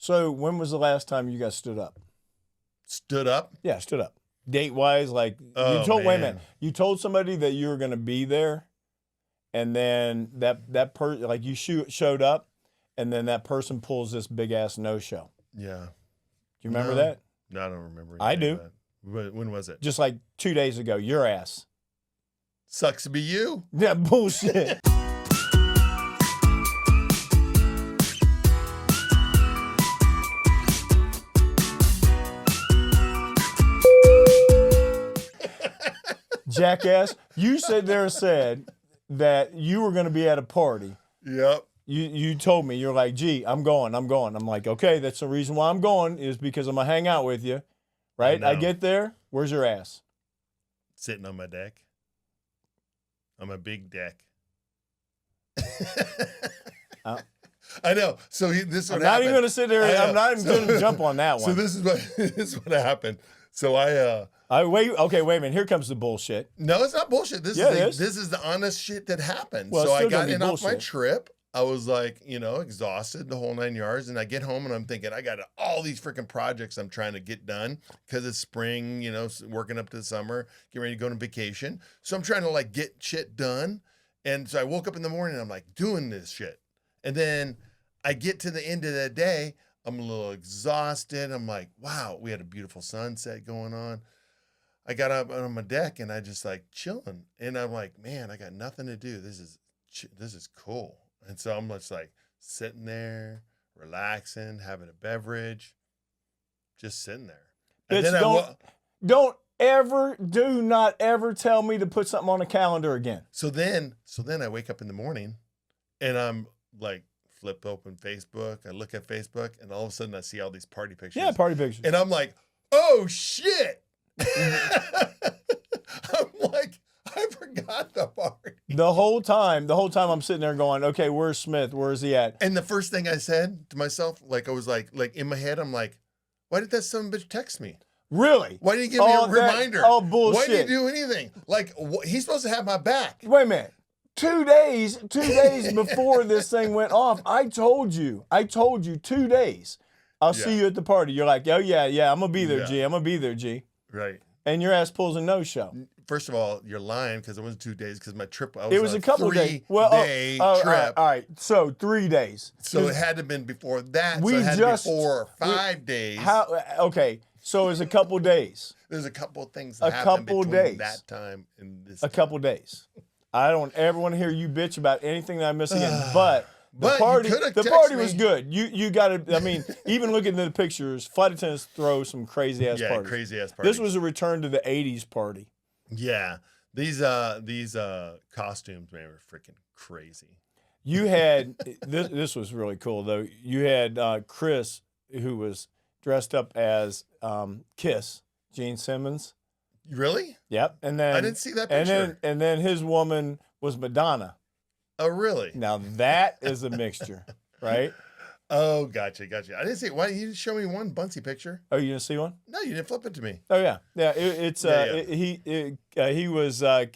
So when was the last time you guys stood up? Stood up? Yeah, stood up. Date-wise, like, Oh, you told, wait a man. minute. You told somebody that you were going to be there, and then that person, like, you showed up, and then that person pulls this big-ass no-show. Yeah. Do you remember that? No, I don't remember. I do. When was it? Just like 2 days ago, your ass. Sucks to be you. Yeah, bullshit. Jackass, you said that you were going to be at a party. Yep. You told me, you're like, gee, I'm going. I'm like, okay, that's the reason why I'm going is because I'm going to hang out with you, right? I get there. Where's your ass? Sitting on my deck. On my big deck. I know. So this I'm not even going to sit there. I'm not even going to jump on that one. So this is what happened. So wait a minute. Here comes the bullshit. No, it's not bullshit. This is the honest shit that happened. Well, so I got in off my trip. I was like, exhausted the whole 9 yards. And I get home and I'm thinking, I got all these freaking projects I'm trying to get done because it's spring, working up to the summer, getting ready to go on vacation. So I'm trying to like get shit done. And so I woke up in the morning and I'm like doing this shit. And then I get to the end of the day. I'm a little exhausted. I'm like, wow, we had a beautiful sunset going on. I got up on my deck and I just like chilling. And I'm like, man, I got nothing to do. This is cool. And so I'm just like sitting there, relaxing, having a beverage, just sitting there. And Bitch, do not ever tell me to put something on a calendar again. So then I wake up in the morning and I'm like, flip open Facebook. I look at Facebook and all of a sudden I see all these party pictures. Yeah, party pictures. And I'm like, oh shit. I'm like, I forgot the party. The whole time I'm sitting there going, okay, where's Smith? Where's he at? And the first thing I said to myself, like I was like in my head, I'm like, why did that son of a bitch text me? Really? Why didn't he give me a reminder? Oh, bullshit. Why didn't he do anything? Like, he's supposed to have my back. Wait a minute. 2 days before this thing went off, I told you 2 days. I'll see you at the party. You're like, oh, yeah, I'm going to be there, G. I'm going to be there, G. Right. And your ass pulls a no-show. First of all, you're lying because it wasn't 2 days because my trip, it was a couple of days. Well, day trip. All right. So 3 days. So it had to have been before that. So it had to be 4 or 5 days. Okay. So it was a couple days. There's a couple of things that happened between that time and this time. A couple days. I don't ever want to hear you bitch about anything that I miss again. But the party was good. You got to, I mean, even looking at the pictures, flight attendants throw some crazy ass parties. Yeah, crazy ass parties. This was a return to the 80s party. Yeah. These costumes, man, were freaking crazy. You had, this was really cool though. You had Chris, who was dressed up as Kiss, Gene Simmons. Really? Yep. And then I didn't see that picture. And then his woman was Madonna. Oh, really? Now that is a mixture, right? Oh, gotcha. I didn't see. Why didn't you show me one Bunsey picture? Oh, you didn't see one? No, you didn't flip it to me. Oh yeah.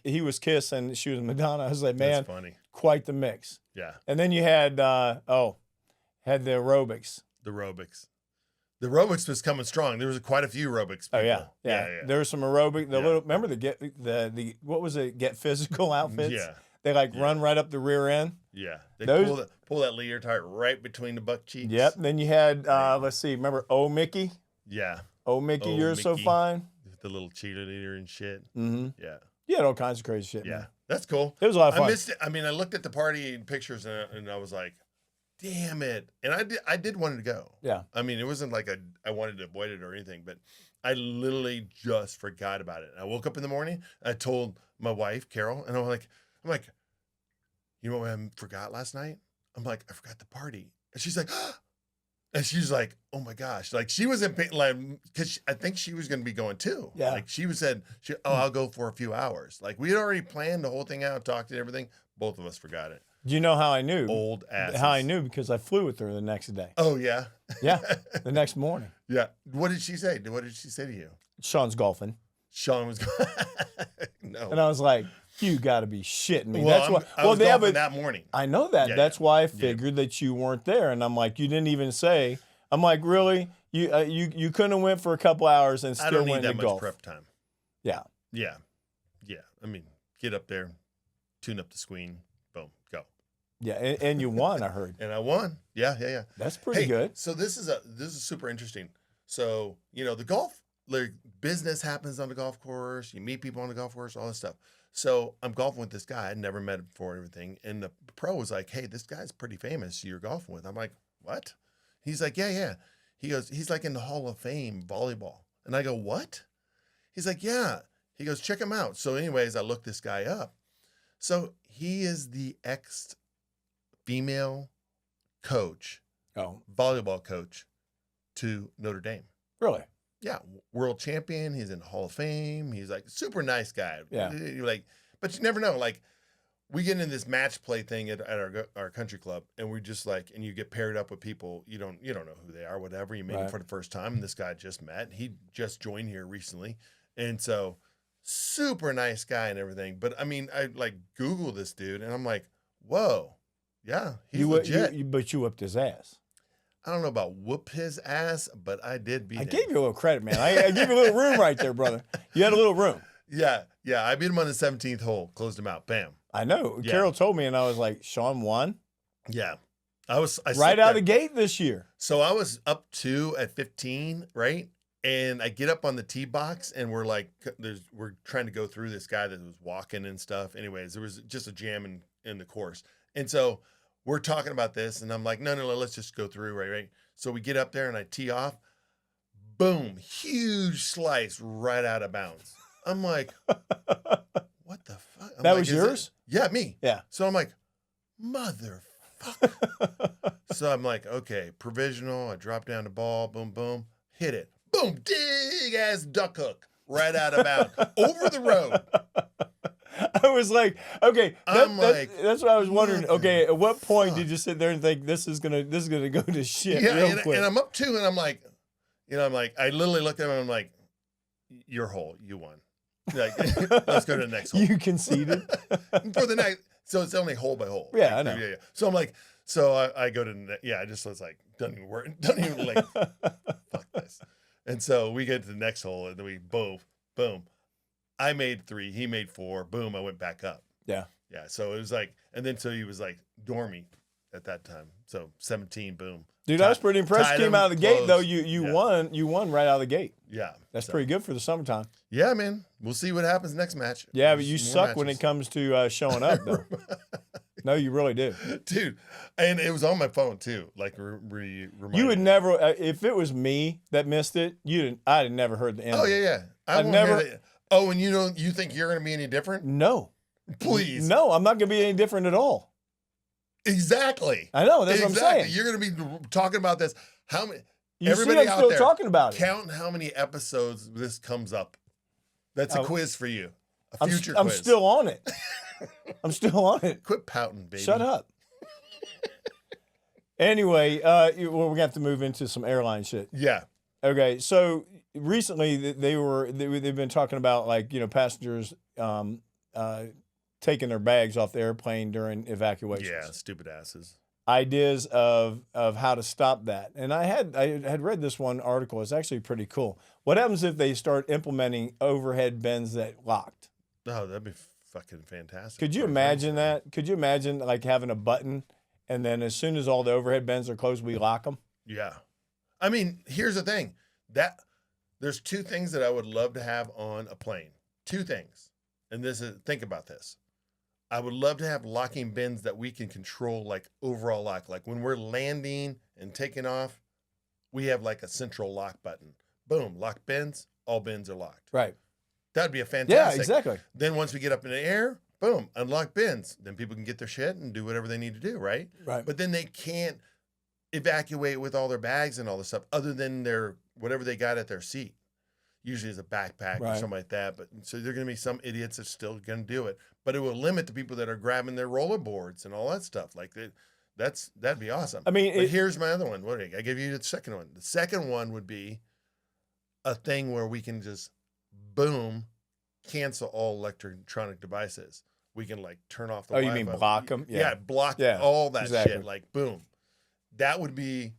He was Kiss and she was Madonna. I was like, man, that's funny. Quite the mix. Yeah. And then you had the aerobics. The aerobics was coming strong. There was quite a few aerobics people. Oh yeah. There was some aerobic. Remember the what was it? Get physical outfits. Yeah. They run right up the rear end. Yeah. They pull that leotard right between the butt cheeks. Yep. Then you had let's see. Remember Oh Mickey? Yeah. Oh Mickey, you're so fine. The little cheerleader and shit. Mm-hmm. Yeah. You had all kinds of crazy shit. Yeah. Man. That's cool. It was a lot of fun. I missed it. I mean, I looked at the party pictures and I was like, damn it. And I did want to go. Yeah. I mean, it wasn't like I wanted to avoid it or anything, but I literally just forgot about it. I woke up in the morning, I told my wife, Carol, and I'm like, you know what I forgot last night? I'm like, I forgot the party. And she's like, and she's like, oh my gosh. Like she was in like, cause I think she was going to be going too. Yeah. Like she said, I'll go for a few hours. Like we had already planned the whole thing out, talked and everything. Both of us forgot it. Do you know how I knew? Old asses. How I knew because I flew with her the next day. Oh yeah. Yeah. The next morning. Yeah. What did she say? What did she say to you? Shawn's golfing. Shawn was no. And I was like, you got to be shitting me. Well, that's why. I was golfing that morning. I know that. That's why I figured that you weren't there. And I'm like, you didn't even say. I'm like, really? You couldn't have went for a couple hours and I still don't need went that to much golf. prep time. Yeah. Yeah. Yeah. I mean, get up there, tune up the screen, boom, go. Yeah, and you won, I heard. And I won. Yeah. That's pretty good. So this is super interesting. So, the golf business happens on the golf course. You meet people on the golf course, all this stuff. So I'm golfing with this guy. I'd never met him before and everything. And the pro was like, hey, this guy's pretty famous you're golfing with. I'm like, what? He's like, yeah. He goes, he's like in the Hall of Fame volleyball. And I go, what? He's like, yeah. He goes, check him out. So anyways, I looked this guy up. So he is the ex-female coach, volleyball coach to Notre Dame. Really? Yeah, world champion. He's in the Hall of Fame. He's like super nice guy. Yeah. You're like, but you never know. Like, we get in this match play thing at our country club, and we just like, and you get paired up with people you don't know who they are, whatever. You meet them for the first time, and this guy just met. He just joined here recently, and so super nice guy and everything. But I mean, I like Google this dude, and I'm like, whoa, yeah, he's legit. But you whipped his ass. I don't know about whoop his ass, but I did beat him. I gave you a little credit, man. I gave you a little room right there, brother. You had a little room. Yeah. I beat him on the 17th hole, closed him out. Bam. I know. Yeah. Carol told me, and I was like, Shawn won? Yeah. I right out of the gate this year. So I was up 2 at 15, right? And I get up on the tee box, and we're like, we're trying to go through this guy that was walking and stuff. Anyways, there was just a jam in the course. And so we're talking about this, and I'm like, no, let's just go through, right? So we get up there, and I tee off. Boom, huge slice right out of bounds. I'm like, what the fuck? That was yours? Yeah, me. Yeah. So I'm like, motherfucker. So I'm like, okay, provisional. I drop down the ball, boom, boom, hit it. Boom, big ass duck hook right out of bounds, over the road. I was like, okay, that's what I was wondering. Okay, at what point did you sit there and think this is gonna go to shit? Yeah, real quick? And I'm up 2, and I'm like, I literally looked at him, and I'm like, your hole, you won. Like, let's go to the next hole. You conceded for the next. So it's only hole by hole. Yeah, I know. Yeah. So I'm like, I go to the I just was like, doesn't even work. Doesn't even like, fuck this. And so we get to the next hole, and then we boom. I made 3, he made 4. Boom, I went back up. Yeah. Yeah. So it was like, and then so he was like dormy at that time. So 17, boom. Dude, I was pretty impressed. Came out of the gate though. You won right out of the gate. Yeah. That's pretty good for the summertime. Yeah, man. We'll see what happens next match. Yeah, but you suck when it comes to showing up though. No, you really do. Dude. And it was on my phone too. Like you would never if it was me that missed it, I'd have never heard the end. Oh, yeah. I've never. Oh, and you think you're going to be any different? No. Please. No, I'm not going to be any different at all. Exactly. I know. That's what I'm saying. You're going to be talking about this. How many? Everybody out there talking about it. Count how many episodes this comes up. That's a quiz for you. A future I'm quiz. still on it. I'm still on it. Quit pouting, baby. Shut up. Anyway, we're going to have to move into some airline shit. Yeah. Okay, so recently they've been talking about passengers taking their bags off the airplane during evacuations. Yeah, stupid asses. Ideas of how to stop that, and I had read this one article. It's actually pretty cool. What happens if they start implementing overhead bins that locked? Oh, that'd be fucking fantastic. Could you imagine that? Could you imagine like having a button, and then as soon as all the overhead bins are closed, we lock them? Yeah. I mean, here's the thing. There's 2 things that I would love to have on a plane. 2 things. And think about this. I would love to have locking bins that we can control, like overall lock. Like when we're landing and taking off, we have like a central lock button. Boom, lock bins, all bins are locked. Right. That'd be a fantastic. Yeah, exactly. Then once we get up in the air, boom, unlock bins. Then people can get their shit and do whatever they need to do, right? Right. But then they can't evacuate with all their bags and all this stuff other than whatever they got at their seat. Usually it's a backpack or something like that. But so there are going to be some idiots that still going to do it. But it will limit the people that are grabbing their rollerboards and all that stuff. Like that'd be awesome. I mean, but here's my other one. I give you the second one. The second one would be a thing where we can just boom, cancel all electronic devices. We can like turn off the Wi-Fi. You mean block them? Yeah, block all that shit. Like boom. That would be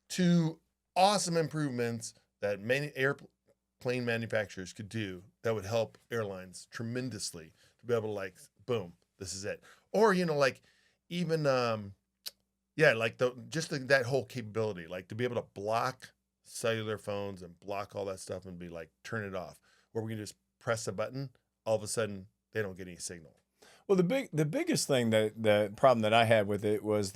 2 awesome improvements that many airplane manufacturers could do that would help airlines tremendously to be able to like, boom, this is it. Or, you know, like even, like that whole capability, like to be able to block cellular phones and block all that stuff and be like, turn it off, where we can just press a button, all of a sudden they don't get any signal. Well, the biggest thing the problem that I had with it was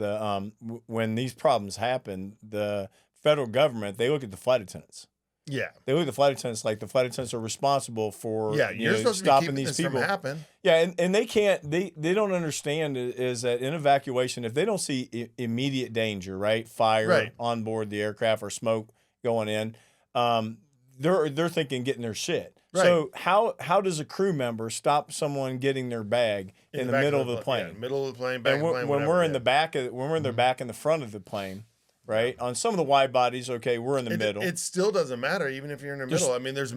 when these problems happen, the federal government, they look at the flight attendants. Yeah, they look at the flight attendants like the flight attendants are responsible for you're supposed stopping to be keeping these this people from happen. Yeah, and they can't they don't understand is that in evacuation, if they don't see immediate danger, right, fire on board the aircraft or smoke going in, they're thinking getting their shit. Right. So how does a crew member stop someone getting their bag in the middle of the plane? Yeah, middle of the plane, back of the plane. When we're in the back of when we're in the back in the front of the plane, right? On some of the wide bodies, okay, we're in the middle. It still doesn't matter, even if you're in the middle. I mean, there's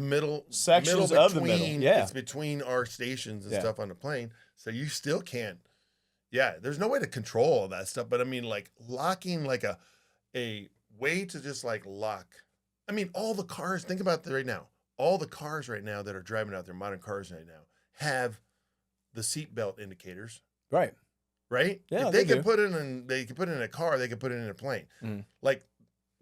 sections of the middle. Yeah, it's between our stations and stuff on the plane, so you still can't. Yeah, there's no way to control all that stuff. But I mean, like locking, like a way to just like lock. I mean, all the cars. Think about that right now. All the cars right now that are driving out there, modern cars right now, have the seatbelt indicators. Right. Right? Yeah, if they can put it in a car, they can put it in a plane. Mm. Like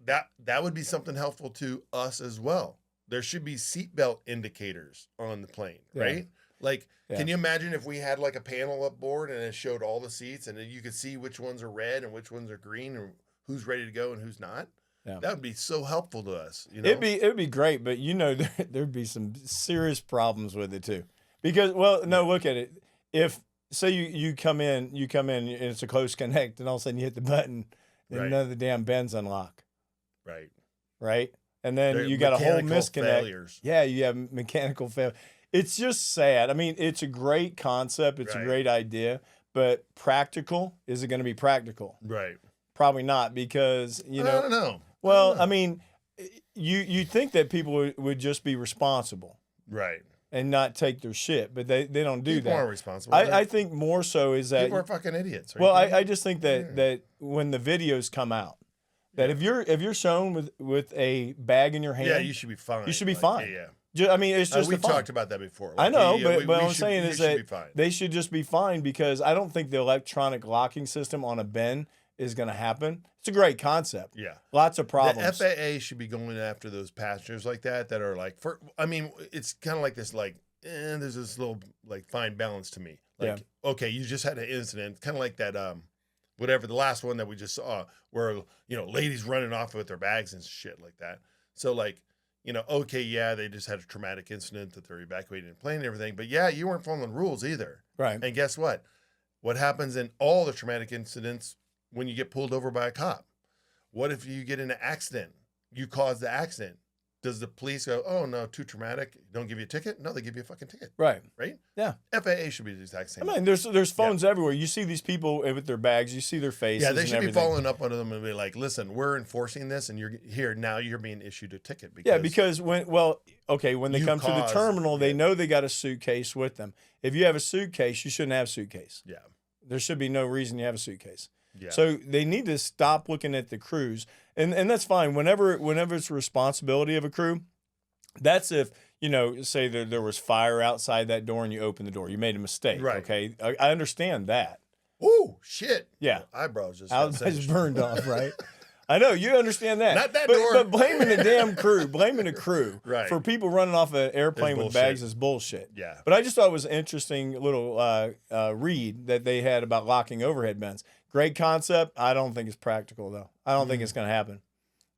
that would be something helpful to us as well. There should be seatbelt indicators on the plane, right? Like, can you imagine if we had like a panel up board and it showed all the seats and then you could see which ones are red and which ones are green and who's ready to go and who's not? Yeah. That would be so helpful to us. You know? It'd be great, but you know there'd be some serious problems with it too. Because look at it. If say you come in and it's a close connect, and all of a sudden you hit the button, and none of the damn bends unlock. Right. And then you got a whole misconnect. Failures. Yeah, you have mechanical failure. It's just sad. I mean, it's a great concept. It's a great idea, but practical, is it going to be practical? Right. Probably not, because I don't know. Well, I mean, you think that people would just be responsible, right, and not take their shit, but they don't do people that. Aren't responsible. I think more so is that people are fucking idiots. Right? Well, I just think that when the videos come out, that if you're shown with a bag in your hand, you should be fine. You should be fine. I mean, it's just we've talked about that before. Like, I know, but what I'm saying is that they should just be fine, because I don't think the electronic locking system on a bin is going to happen. It's a great concept. Yeah. Lots of problems. The FAA should be going after those passengers like that are like, it's kind of like this, like, there's this little like fine balance to me. Like, okay, you just had an incident, kind of like that, whatever, the last one that we just saw where, ladies running off with their bags and shit like that. So like, okay, they just had a traumatic incident that they're evacuating the plane and everything. But you weren't following the rules either. Right. And guess what? What happens in all the traumatic incidents when you get pulled over by a cop? What if you get in an accident? You caused the accident. Does the police go, oh, no, too traumatic, don't give you a ticket? No, they give you a fucking ticket. Right. Right? Yeah. FAA should be the exact same. I mean, there's phones everywhere. You see these people with their bags. You see their faces. Yeah, they should be following up on them and be like, listen, we're enforcing this, and you're here. Now you're being issued a ticket. Because when they come to the terminal, they know they got a suitcase with them. If you have a suitcase, you shouldn't have a suitcase. Yeah. There should be no reason you have a suitcase. Yeah. So they need to stop looking at the crews, and that's fine. Whenever it's a responsibility of a crew, that's if say there was fire outside that door and you opened the door, you made a mistake. Right. Okay, I understand that. Ooh, shit. Yeah. My eyebrows just burned off. Right. I know you understand that. Not that door. But blaming the damn crew, for people running off an airplane with bags is bullshit. Yeah. But I just thought it was an interesting little read that they had about locking overhead bins. Great concept. I don't think it's practical though. I don't think it's going to happen.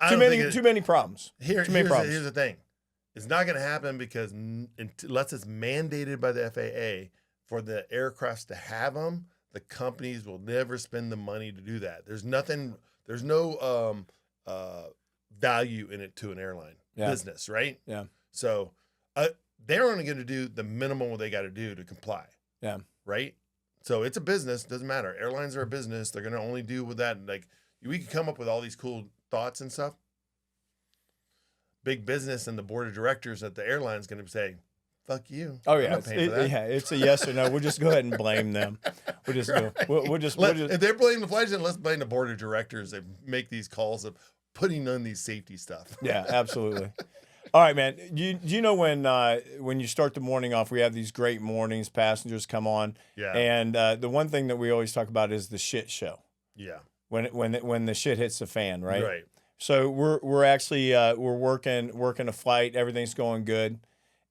Too many problems. Here's the thing. It's not going to happen because unless it's mandated by the FAA for the aircrafts to have them, the companies will never spend the money to do that. There's no value in it to an airline business, right? Yeah. So they're only going to do the minimum they got to do to comply. Yeah. Right? So it's a business. Doesn't matter. Airlines are a business. They're going to only do with that. Like, we can come up with all these cool thoughts and stuff. Big business and the board of directors at the airline's going to say, fuck you. Oh yeah, it's a yes or no. We'll just go ahead and blame them. We'll just go. We'll just. If they're blaming the flight attendant, let's blame the board of directors that make these calls of, putting on these safety stuff. Yeah, absolutely. All right, man. Do you know when you start the morning off, we have these great mornings, passengers come on. Yeah. And the one thing that we always talk about is the shit show. Yeah. When the shit hits the fan, right? Right. So we're actually we're working a flight, everything's going good,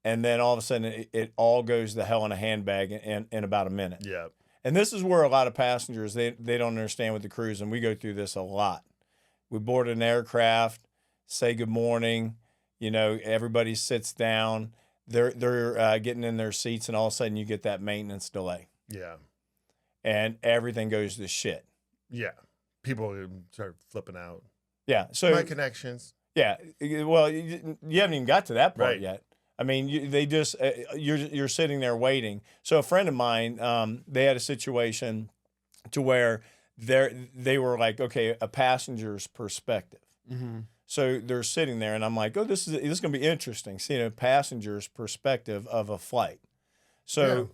and then all of a sudden it all goes to hell in a handbag in about a minute. Yeah. And this is where a lot of passengers they don't understand with the cruise, and we go through this a lot. We board an aircraft, say good morning, everybody sits down, they're getting in their seats, and all of a sudden you get that maintenance delay. Yeah. And everything goes to shit. Yeah. People start flipping out. Yeah. So my connections. Yeah. Well, you haven't even got to that part Right. yet. I mean, they just you're sitting there waiting. So a friend of mine, they had a situation to where they were like, okay, a passenger's perspective. Mm-hmm. So they're sitting there, and I'm like, oh, this is going to be interesting, seeing a passenger's perspective of a flight. So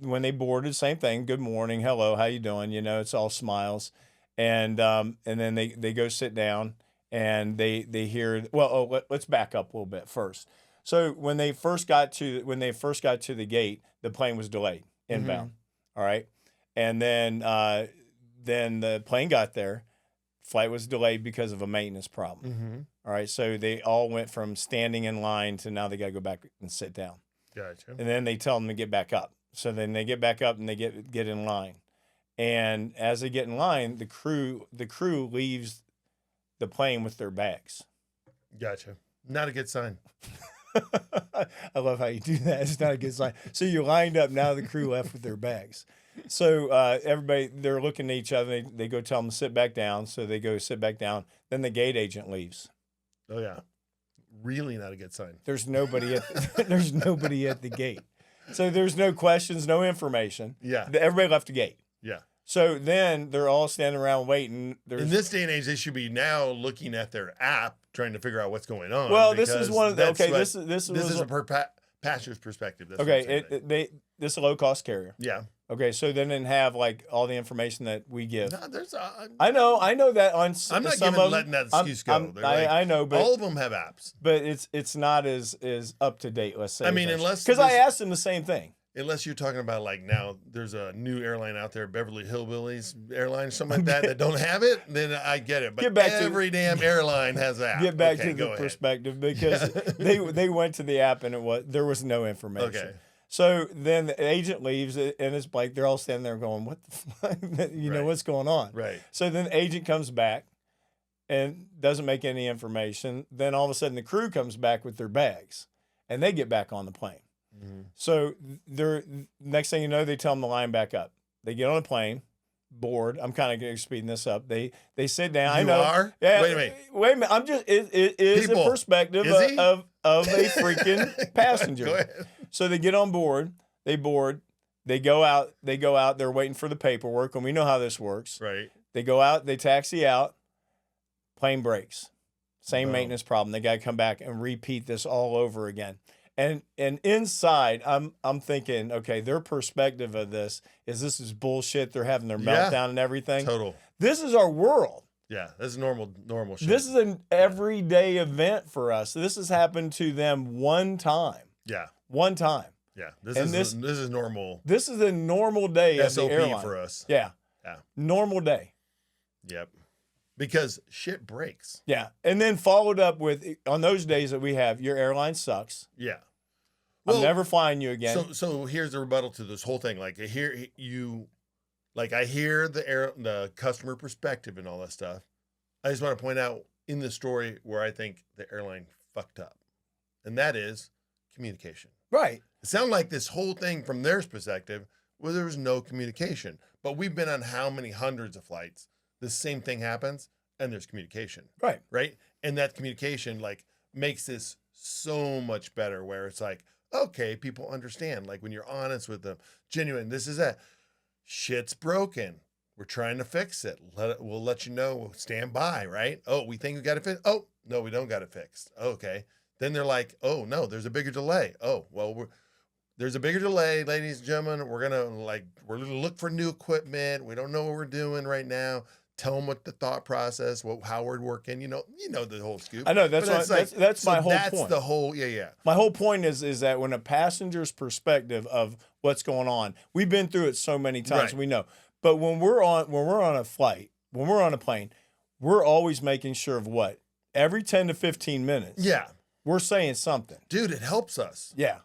when they boarded, same thing. Good morning, hello, how you doing? It's all smiles, and then they go sit down, and they hear. Well, let's back up a little bit first. So when they first got to the gate, the plane was delayed inbound. Mm-hmm. All right, and then the plane got there. Flight was delayed because of a maintenance problem. Mm-hmm. All right, so they all went from standing in line to now they got to go back and sit down. Gotcha. And then they tell them to get back up. So then they get back up and they get in line. And as they get in line, the crew leaves the plane with their bags. Gotcha. Not a good sign. I love how you do that. It's not a good sign. So you're lined up, now the crew left with their bags. So everybody, they're looking at each other. They go tell them to sit back down. So they go sit back down. Then the gate agent leaves. Oh, yeah. Really not a good sign. There's nobody at the gate. So there's no questions, no information. Yeah. Everybody left the gate. Yeah. So then they're all standing around waiting. In this day and age, they should be now looking at their app, trying to figure out what's going on. Well, this is one of the, okay. This is a passenger's perspective. That's okay. This is a low cost carrier. Yeah. Okay. So they didn't have like all the information that we give. No, I know that on. I'm not letting that excuse go. I know, but all of them have apps. But it's not as up to date. Let's say. I mean, unless because I asked them the same thing. Unless you're talking about like now, there's a new airline out there, Beverly Hillbillies Airlines, something like that don't have it, then I get it. But every damn airline has that. Get back to the perspective because they went to the app and there was no information. Okay. So then the agent leaves and it's like they're all standing there going, "What the fuck? What's going on?" Right. So then the agent comes back and doesn't make any information. Then all of a sudden the crew comes back with their bags and they get back on the plane. Mm-hmm. So next thing you know, they tell them to line back up. They get on a plane, board. I'm kind of speeding this up. They sit down. You I know. Are? Yeah. Wait a minute. I'm just. It is the perspective of a freaking passenger. Go ahead. So they get on board. They board. They go out. They're waiting for the paperwork, and we know how this works. Right. They go out. They taxi out. Plane breaks. Same maintenance problem. They got to come back and repeat this all over again. And inside, I'm thinking, okay, their perspective of this is bullshit. They're having their meltdown and everything. Total. This is our world. Yeah, this is normal shit. This is an everyday event for us. This has happened to them one time. Yeah. One time. Yeah. This is normal. This is a normal day at the airline for us. Yeah. Yeah. Normal day. Yep. Because shit breaks. Yeah. And then followed up with, on those days that we have, your airline sucks. Yeah. I'm never flying you again. So here's the rebuttal to this whole thing. Like I hear the customer perspective and all that stuff. I just want to point out in the story where I think the airline fucked up. And that is communication. Right. It sounded like this whole thing from their perspective, well, there was no communication. But we've been on how many hundreds of flights? The same thing happens and there's communication. Right. Right. And that communication like makes this so much better where it's like, okay, people understand. Like when you're honest with them, genuine, this is that. Shit's broken. We're trying to fix it. We'll let you know. We'll stand by, right? Oh, we think we got it fixed. Oh, no, we don't got it fixed. Okay. Then they're like, oh, no, there's a bigger delay. Oh, well, there's a bigger delay, ladies and gentlemen. We're going to look for new equipment. We don't know what we're doing right now. tell them what the thought process, how we're working. You know the whole scoop. I know that's my whole that's point. the whole yeah. My whole point is that when a passenger's perspective of what's going on, we've been through it so many times, Right. we know. But when we're on a flight, when we're on a plane, we're always making sure of what? Every 10 to 15 minutes. Yeah. We're saying something. Dude, it helps us. Yeah.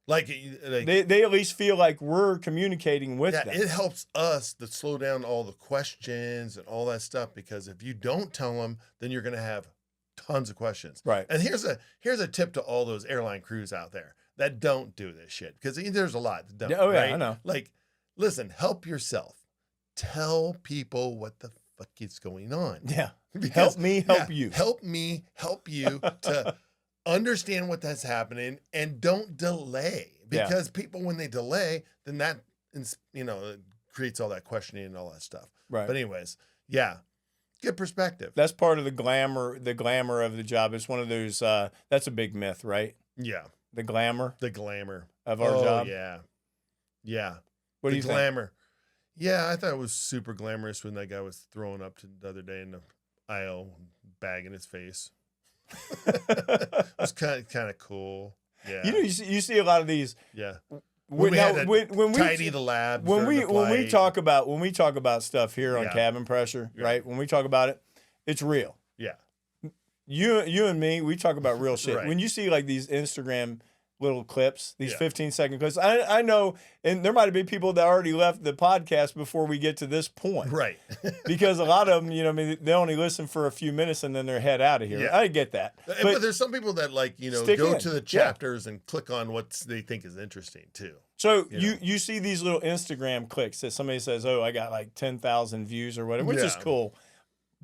Like they at least feel like we're communicating with them. It helps us to slow down all the questions and all that stuff, because if you don't tell them, then you're going to have tons of questions. Right. And here's a tip to all those airline crews out there that don't do this shit, because there's a lot that don't. Yeah, oh yeah, right? I know. Like, listen, help yourself. Tell people what the fuck is going on. Yeah. Because, help me, help you. Help me, help you to understand what that's happening, and don't delay, because people, when they delay, then that, it creates all that questioning and all that stuff. Right. But anyways, yeah, good perspective. That's part of the glamour of the job. It's one of those, that's a big myth, right? Yeah. The glamour of our job. Yeah. Yeah. What do you think? Yeah, I thought it was super glamorous when that guy was throwing up the other day in the aisle, bag in his face. It was kind of cool. Yeah. You see a lot of these. Yeah. When we tidy the lab. When we talk about stuff here on Cabin Pressure, right? When we talk about it, it's real. Yeah. You and me, we talk about real shit. Right. When you see like these Instagram little clips, these 15-second clips, I know, and there might have been people that already left the podcast before we get to this point. Right. Because a lot of them, they only listen for a few minutes and then they're head out of here. Yeah. I get that. But there's some people that go to the chapters and click on what they think is interesting too. So you see these little Instagram clicks that somebody says, "Oh, I got like 10,000 views or whatever," which is cool.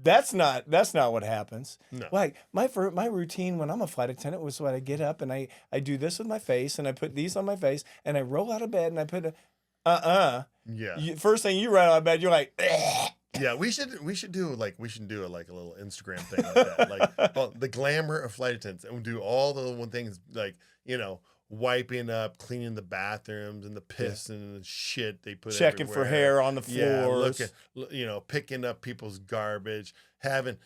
That's not what happens. No. Like my routine when I'm a flight attendant was when I get up and I do this with my face and I put these on my face and I roll out of bed and I put Yeah. First thing you roll out of bed, you're like, "Ugh." Yeah, we should do a little Instagram thing like that, like the glamour of flight attendants, and we do all the little things like wiping up, cleaning the bathrooms and the piss and the shit they put checking everywhere. for hair on the floors. Picking up people's garbage, having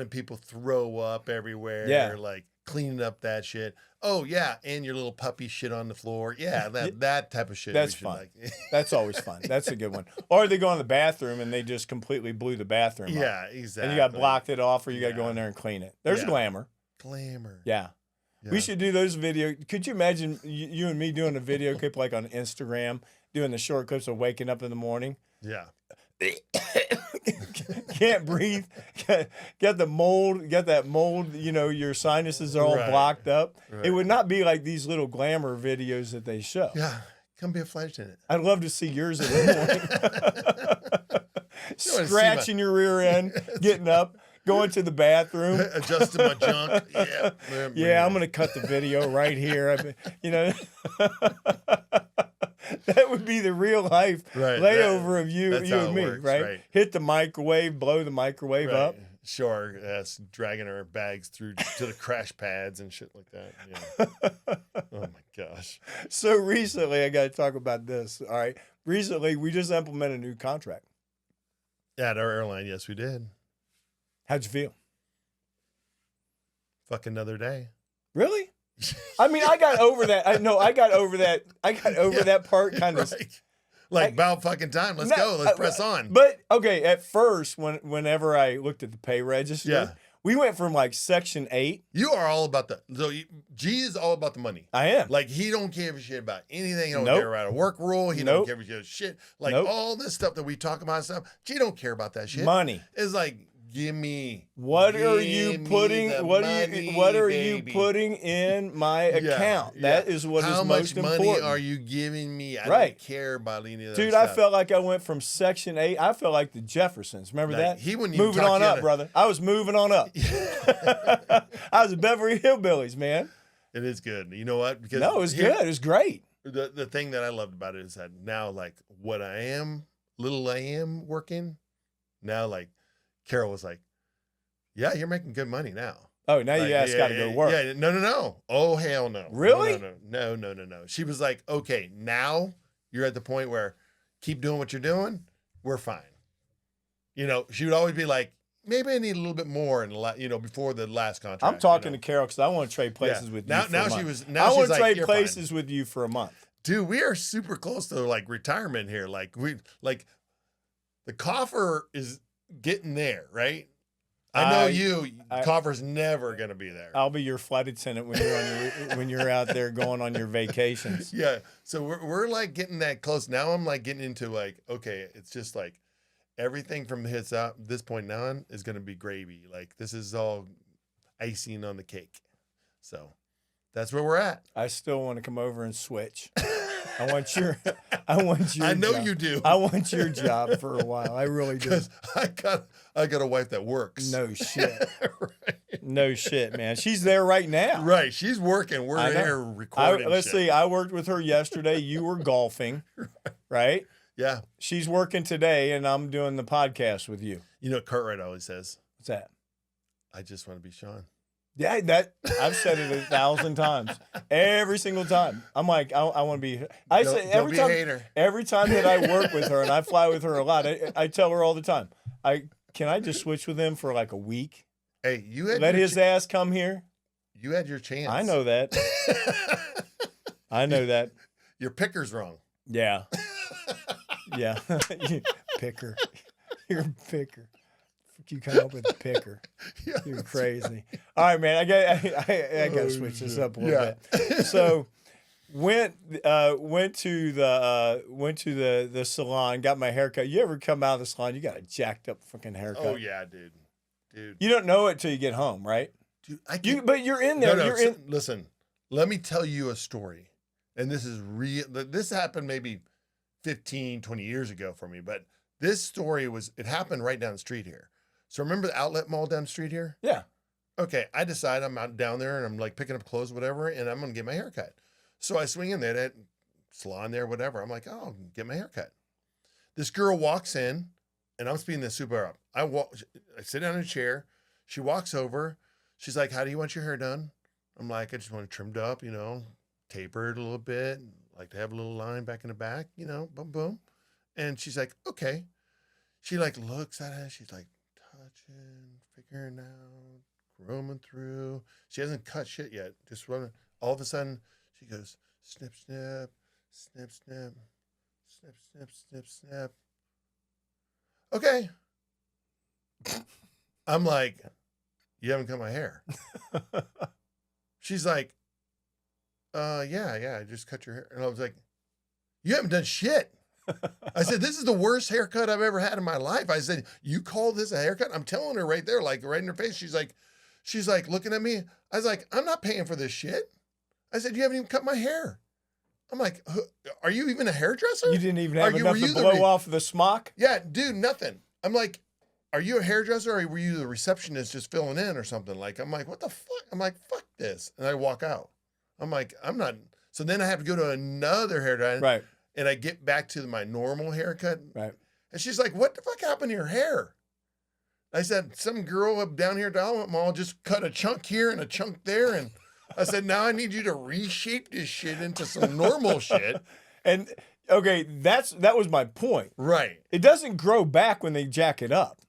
people throw up everywhere. Yeah. Like cleaning up that shit. Oh yeah, and your little puppy shit on the floor. Yeah, that type of shit. That's fun. That's always fun. That's a good one. Or they go in the bathroom and they just completely blew the bathroom up. Yeah, exactly. And you got blocked it off, or you got to go in there and clean it. There's glamour. Glamour. Yeah. We should do those videos. Could you imagine you and me doing a video clip like on Instagram, doing the short clips of waking up in the morning? Yeah. Can't breathe. Got that mold. Your sinuses are all blocked up. Right. It would not be like these little glamour videos that they show. Yeah. Come be a flight attendant. I'd love to see yours in the morning. Scratching your rear end, getting up. Going to the bathroom, adjusting my junk. Yeah, I'm gonna cut the video right here. That would be the real life layover of you and me, right? Hit the microwave, blow the microwave up. Sure, that's dragging our bags through to the crash pads and shit like that. Yeah. Oh my gosh. So recently, I got to talk about this. All right, recently we just implemented a new contract at our airline. Yes, we did. How'd you feel? Fuck another day. Really? I mean, I got over that. I got over that. I got over that part kind of. Like about fucking time. Let's go. Let's press on. But okay, at first, whenever I looked at the pay register, we went from like Section 8. You are all about G is all about the money. I am. Like he don't give a shit about anything. He don't care about a work rule. He don't give a shit. Like all this stuff that we talk about and stuff. G don't care about that shit. Money. It's like, give me. What are you putting in my account? That is what is most important. How much money are you giving me? I don't care about any of that Dude, stuff. I felt like I went from Section 8. I felt like the Jeffersons. Remember that? He wouldn't even moving on up, brother. I was moving on up. I was a Beverly Hillbillies, man. It is good. You know what? Because it was good. It was great. The thing that I loved about it is that now, like, what I am working, now, like, Carol was like, yeah, you're making good money now. Oh, now you guys got to go work. Yeah, no. Oh, hell no. Really? No. She was like, okay, now you're at the point where keep doing what you're doing. We're fine. You know, she would always be like, maybe I need a little bit more in before the last contract. I'm talking to Carol because I want to trade places with you. Now for a she month. was. I Now want she's to like, trade "You're places fine." with you for a month. Dude, we are super close to like retirement here. Like the coffer is getting there, right? I know coffer's never gonna be there. I'll be your flight attendant when you're when you're out there going on your vacations. Yeah. So we're like getting that close. Now I'm like getting into like, okay, it's just like everything from hits out this point on is gonna be gravy. Like this is all icing on the cake. So that's where we're at. I still want to come over and switch. I want your I know job. you do. I want your job for a while. I really do. Because I got a wife that works. No shit. Right. No shit, man. She's there right now. Right. She's working. We're here recording. Let's see. I worked with her yesterday. You were golfing, right? Yeah. She's working today, and I'm doing the podcast with you. You know what Cartwright always says? What's that? I just want to be Shawn. Yeah, I've said it 1,000 times. Every single time. I'm like, I want to be. Every time that I work with her, and I fly with her a lot, I tell her all the time, can I just switch with him for like a week? Hey, you had let his ass come here. You had your chance. I know that. I know that. Your picker's wrong. Yeah. Yeah. Picker. You're a picker. You come up with a picker. Yeah, you're crazy. All right, man. I got to switch this up a little bit. So went to the salon, got my haircut. You ever come out of the salon? You got a jacked up fucking haircut. Oh yeah, dude. You don't know it till you get home, right? Dude, but you're in there. No, listen, let me tell you a story. And this is real. This happened maybe 15, 20 years ago for me, but this story it happened right down the street here. So remember the outlet mall down the street here? Yeah. Okay, I decide I'm out down there and I'm like picking up clothes, whatever, and I'm going to get my hair cut. So I swing in there, that salon there, whatever. I'm like, oh, I'll get my hair cut. This girl walks in, and I'm speeding this super up. I sit down in a chair. She walks over. She's like, how do you want your hair done? I'm like, I just want it trimmed up, tapered a little bit. Like to have a little line back in the back, boom, boom. And she's like, okay. She like looks at it. She's like, touching, figuring out, grooming through. She hasn't cut shit yet. Just running. All of a sudden, she goes, snip, snip, snip, snip, snip, snip, snip, snip. Okay. I'm like, you haven't cut my hair. She's like, yeah, I just cut your hair. And I was like, you haven't done shit. I said, this is the worst haircut I've ever had in my life. I said, you call this a haircut? I'm telling her right there, like right in her face. She's like looking at me. I was like, I'm not paying for this shit. I said, you haven't even cut my hair. I'm like, are you even a hairdresser? You didn't even have enough to blow off the smock? Yeah, dude, nothing. I'm like, are you a hairdresser or were you the receptionist just filling in or something? Like, I'm like, what the fuck? I'm like, fuck this. And I walk out. I'm like, I'm not. So then I have to go to another hairdresser. Right. And I get back to my normal haircut. Right. And she's like, what the fuck happened to your hair? I said, some girl up down here at the outlet mall just cut a chunk here and a chunk there. And I said, now I need you to reshape this shit into some normal shit. And okay, that was my point. Right. It doesn't grow back when they jack it up.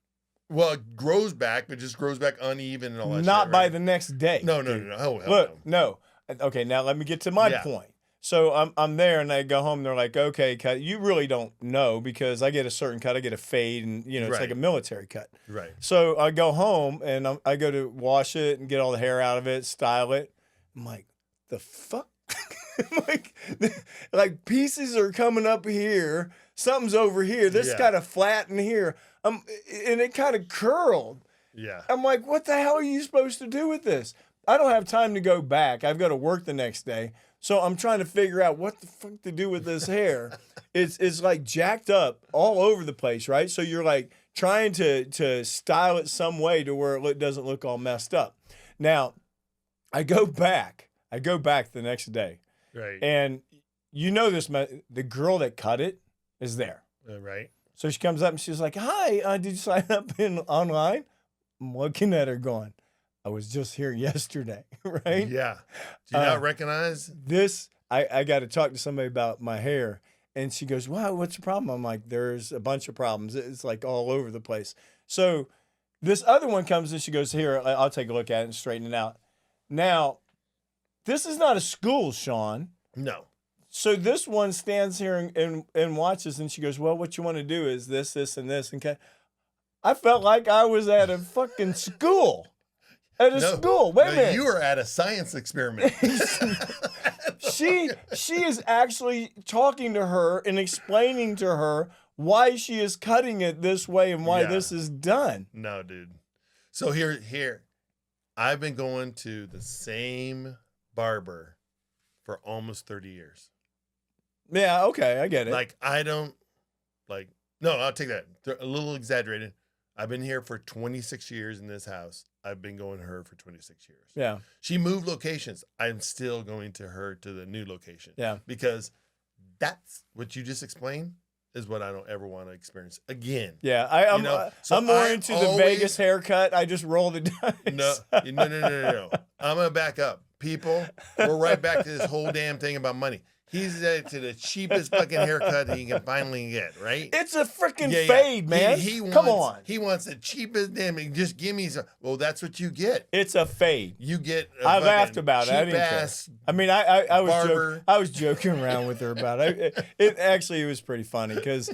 Well, it grows back, but just grows back uneven and all that Not shit, by right? the next day. No. Oh, hell Look, no. Okay, now let me get to my point. So I'm there and I go home. And they're like, okay, cut. You really don't know because I get a certain cut. I get a fade and, it's like a military cut. Right. So I go home and I go to wash it and get all the hair out of it, style it. I'm like, the fuck? like pieces are coming up here. Something's over here. This kind of flat in here. And it kind of curled. Yeah. I'm like, what the hell are you supposed to do with this? I don't have time to go back. I've got to work the next day. So I'm trying to figure out what the fuck to do with this hair. It's like jacked up all over the place, right? So you're like trying to style it some way to where it doesn't look all messed up. Now, I go back the next day. Right. And the girl that cut it is there. Right. So she comes up and she's like, hi, did you sign up online? I'm looking at her going, I was just here yesterday, right? Yeah. Do you not recognize? This, I got to talk to somebody about my hair. And she goes, wow, what's the problem? I'm like, there's a bunch of problems. It's like all over the place. So this other one comes and she goes, here, I'll take a look at it and straighten it out. Now, this is not a school, Shawn. No. So this one stands here and watches, and she goes, well, what you want to do is this, this, and this. Okay. I felt like I was at a fucking school. At a school. Wait a minute. You were at a science experiment. She is actually talking to her and explaining to her why she is cutting it this way and why this is done. No, dude. So here, I've been going to the same barber for almost 30 years. Yeah, okay, I get it. Like, no, I'll take that. They're a little exaggerated. I've been here for 26 years in this house. I've been going to her for 26 years. Yeah. She moved locations. I'm still going to her to the new location. Yeah. Because that's what you just explained is what I don't ever want to experience again. Yeah. I'm more into the Vegas haircut. I just roll the dice. No. I'm going to back up. People, we're right back to this whole damn thing about money. He's to the cheapest fucking haircut he can finally get, right? It's a freaking fade, man. Come on. He wants the cheapest damn. Just give me some. Well, that's what you get. It's a fade. You get. I laughed about it. I didn't care. I mean, I was joking around with her about it. It was pretty funny because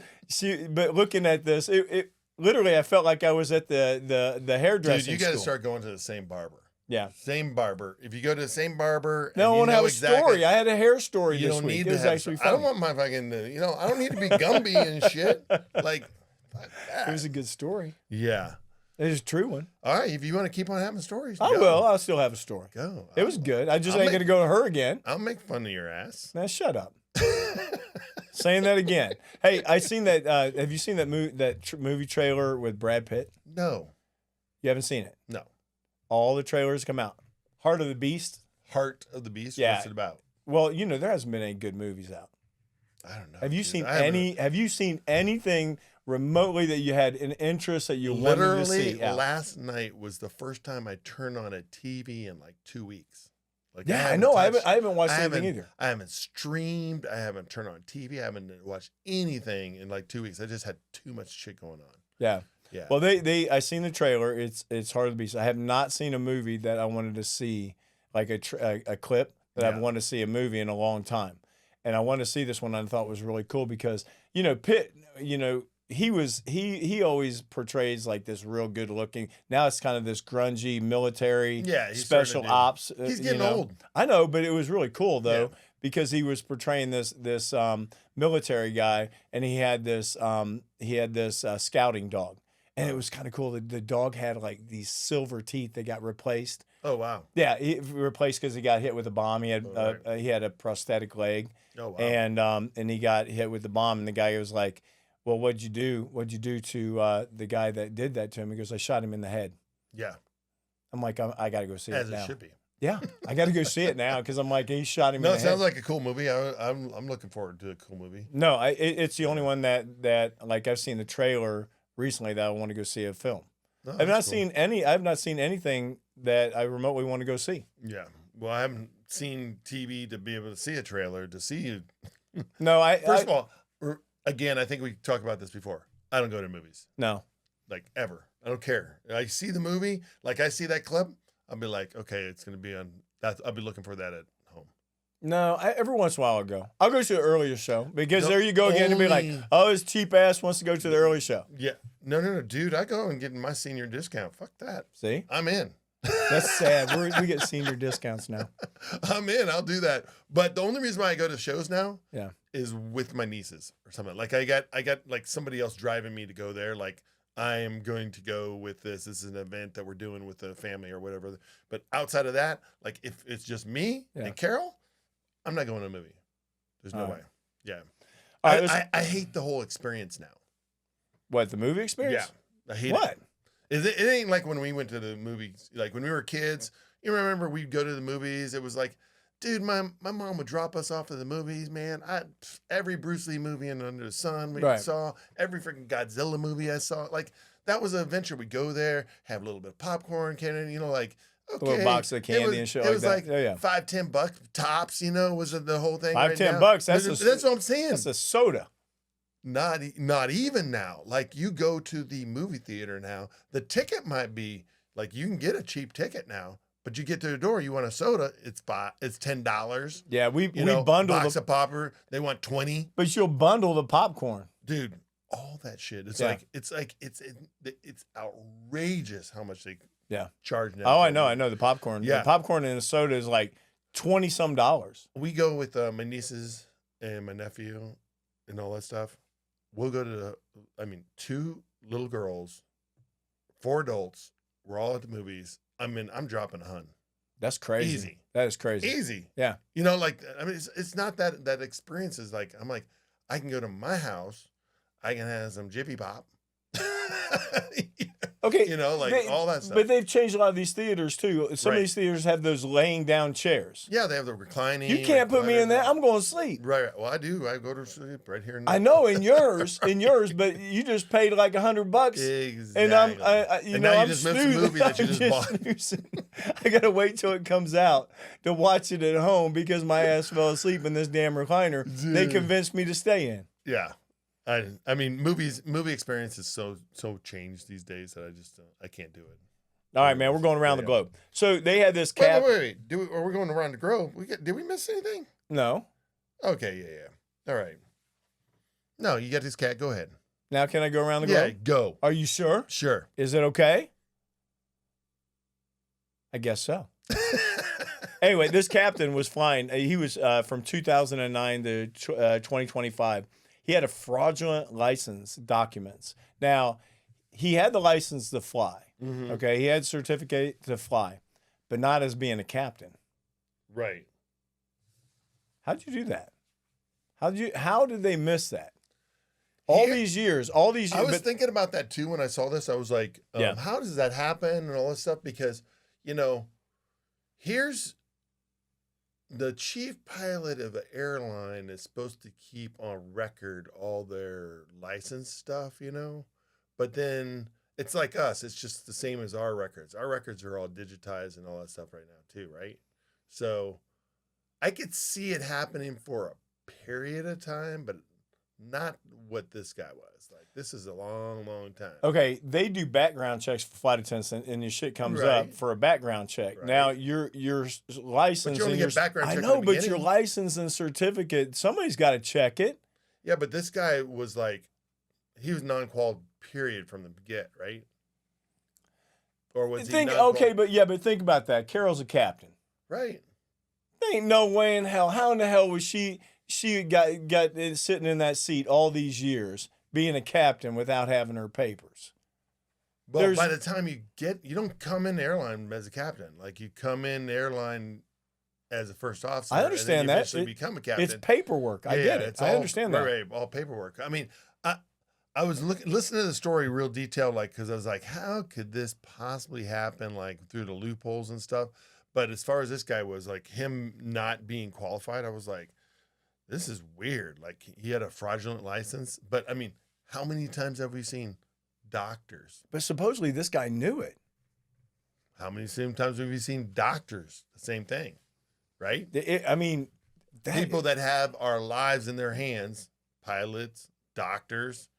but looking at this, it literally, I felt like I was at the hairdressing. Dude, you got to start going to the same barber. Yeah. Same barber. If you go to the same barber, no, I want to have a story. I had a hair story you this don't week. Need it to was have actually I funny. don't want my fucking, I don't need to be Gumby and shit. Like, fuck that. It was a good story. Yeah. It was a true one. All right. If you want to keep on having stories, I will. I'll still have a story. Go. It was good. I just ain't going to go to her again. I'll make fun of your ass. Now, shut up. Saying that again. Hey, I seen that. Have you seen that movie trailer with Brad Pitt? No. You haven't seen it? No. All the trailers come out. Heart of the Beast. Heart of the Beast? Yeah. What's it about? Well, there hasn't been any good movies out. I don't know. Have you seen have you seen anything remotely that you had an interest that you wanted to see? Literally, last night was the first time I turned on a TV in like 2 weeks. Like, yeah, I know. I haven't watched anything either. I haven't streamed. I haven't turned on TV. I haven't watched anything in like 2 weeks. I just had too much shit going on. Yeah. Yeah. Well, I seen the trailer. It's Heart of the Beast. I have not seen a movie that I wanted to see, like a clip that I've wanted to see a movie in a long time, and I wanted to see this one. I thought was really cool because Pitt, he always portrays like this real good looking. Now it's kind of this grungy military, special ops. He's getting old. I know, but it was really cool though because he was portraying this military guy, and he had this scouting dog. And it was kind of cool. The dog had like these silver teeth that got replaced. Oh wow! Yeah, he replaced because he got hit with a bomb. He had he had a prosthetic leg. Oh wow! And he got hit with the bomb. And the guy was like, "Well, what'd you do? What'd you do to the guy that did that to him?" He goes, "I shot him in the head." Yeah. I'm like, I got to go see it now. As it should be. Yeah, I got to go see it now because I'm like, he shot him. No, in the it sounds head. like a cool movie. I'm looking forward to a cool movie. No, it's the only one that like I've seen the trailer recently that I want to go see a film. Oh, I've not seen anything that I remotely want to go see. Yeah. Well, I haven't seen TV to be able to see a trailer to see you. No, First of all, again, I think we talked about this before. I don't go to movies. No. Like ever. I don't care. I see the movie, like I see that clip, I'll be like, okay, it's going to be on that. I'll be looking for that at home. No, every once in a while I'll go. I'll go to an earlier show because there you go again to be like, oh, this cheap ass wants to go to the early show. Yeah. No, dude. I go and get my senior discount. Fuck that. See? I'm in. That's sad. We get senior discounts now. I'm in. I'll do that. But the only reason why I go to shows now is with my nieces or something. Like I got like somebody else driving me to go there. Like I am going to go with this. This is an event that we're doing with the family or whatever. But outside of that, like if it's just me and Carol, I'm not going to a movie. There's no way. Yeah. I hate the whole experience now. What, the movie experience? Yeah. I hate it. It ain't like when we went to the movies. Like when we were kids, you remember we'd go to the movies. It was like, dude, my mom would drop us off to the movies, man. Every Bruce Lee movie under the sun we saw, every freaking Godzilla movie I saw. Like that was an adventure. We'd go there, have a little bit of popcorn, like, A little box of candy and shit like that. It was like $5-10 tops, was the whole thing. $5-10. That's what I'm saying. That's a soda. Not even now. Like you go to the movie theater now, the ticket might be like you can get a cheap ticket now, but you get to the door, you want a soda, it's $10. Yeah, we bundle box of popper. They want $20. But you'll bundle the popcorn, dude. All that shit. It's outrageous how much they charge now. Oh, I know the popcorn. Yeah, the popcorn and a soda is like $20-some. We go with my nieces and my nephew and all that stuff. We'll go to 2 little girls, 4 adults. We're all at the movies. I'm dropping $100. That's crazy. Easy. That is crazy. Easy. Yeah. It's not that experience is like, I'm like, I can go to my house. I can have some Jiffy Pop. Okay. all that stuff. But they've changed a lot of these theaters too. Some of these theaters have those laying down chairs. Yeah, they have the reclining. You can't put me in that. I'm going to sleep. Right. Well, I do. I go to sleep right here. I know in yours, but you just paid like $100. Exactly. And I'm just missed the movie that you just bought. I gotta wait till it comes out to watch it at home because my ass fell asleep in this damn recliner. Dude. They convinced me to stay in. Yeah. Movie experience is so changed these days that I can't do it. All right, man, we're going around the globe. So they had this cat. Wait. Are we going around the globe? Did we miss anything? No. Okay, yeah. All right. No, you got this cat. Go ahead. Now can I go around the globe? Yeah, go. Are you sure? Sure. Is it okay? I guess so. Anyway, this captain was flying. He was from 2009 to 2025. He had a fraudulent license documents. Now, he had the license to fly. Mm-hmm. Okay, he had certificate to fly, but not as being a captain. Right. How'd you do that? How did they miss that? All these years. I was thinking about that too when I saw this. I was like, how does that happen and all this stuff? Because, here's the chief pilot of an airline is supposed to keep on record all their license stuff, but then it's like us. It's just the same as our records. Our records are all digitized and all that stuff right now too, right? So I could see it happening for a period of time, but not what this guy was. Like, this is a long, long time. Okay, they do background checks for flight attendants, and your shit comes up for a background check. Right. Now, your license... But you only get background check. I know, but your license and certificate, somebody's got to check it. Yeah, but this guy was like, he was non-qual period from the get, right? Or was he non-qual? Okay, but think about that. Carol's a captain. Right. There ain't no way in hell. How in the hell was she got sitting in that seat all these years being a captain without having her papers? Well, by the time you don't come in airline as a captain. Like, you come in airline as a first officer. I understand that. You become a captain. It's paperwork. I get it. I understand that. Right, all paperwork. I mean, I was listening to the story real detailed, like, because I was like, how could this possibly happen, like, through the loopholes and stuff? But as far as this guy was, like, him not being qualified, I was like, this is weird. Like, he had a fraudulent license. But, I mean, how many times have we seen doctors? But supposedly this guy knew it. How many times have we seen doctors? The same thing, right? People that have our lives in their hands, pilots, doctors,